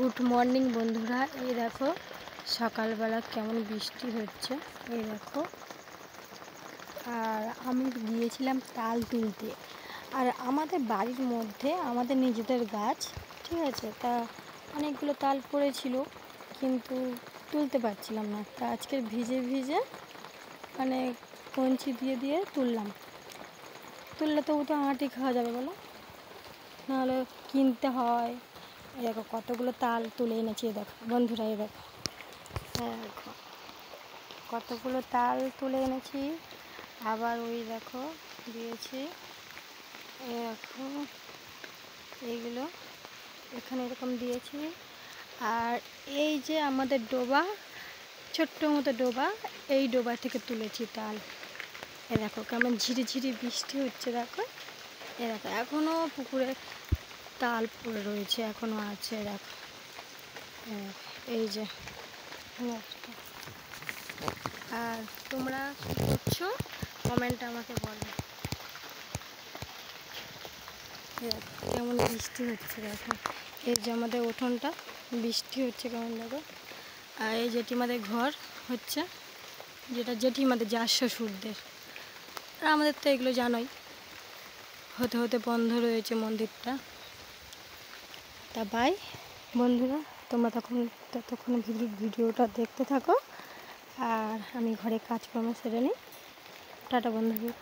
Good morning বন্ধুরা, এই দেখো সকালবেলা কেমন বৃষ্টি হচ্ছে। এই দেখো, আর আমি গিয়েছিলাম তাল তুলতে। আর আমাদের বাড়ির মধ্যে আমাদের নিজেদের গাছ, ঠিক আছে, তা অনেকগুলো তাল পড়েছিল, কিন্তু তুলতে পারছিলাম না। তা আজকে ভিজে ভিজে মানে কঞ্চি দিয়ে দিয়ে তুললে তো আঁটি খাওয়া যাবে বলো, নাহলে কিনতে হয়। এই দেখো কতগুলো তাল তুলে এনেছি। দেখো বন্ধুরা, এই দেখো, হ্যাঁ দেখো কতগুলো তাল তুলে এনেছি। আবার ওই দেখো দিয়েছি, দেখো এইগুলো এখানে এরকম দিয়েছি। আর এই যে আমাদের ডোবা, ছোট্ট মতো ডোবা, এই ডোবা থেকে তুলেছি তাল। এ দেখো কেমন ঝিরিঝিরি বৃষ্টি হচ্ছে। দেখো, এ দেখো এখনও পুকুরে তাল পড়ে রয়েছে, এখনও আছে। দেখো এই যে, আর তোমরা কি করছো কমেন্টে আমাকে বলো। কেমন বৃষ্টি হচ্ছে দেখো, এই যে আমাদের উঠোনটা, বৃষ্টি হচ্ছে কেমন দেখো। আর এই জেঠিমাদের ঘর হচ্ছে, যেটা জেঠিমাদের যা শ্বশুরদের। আর আমাদের তো এগুলো জানোই, হতে হতে বন্ধ রয়েছে মন্দিরটা। তা বাই বন্ধুরা, তোমরা ততক্ষণ ভিডিওটা দেখতে থাকো, আর আমি ঘরে কাজকর্ম সেরে নিই। টাটা বন্ধুরা।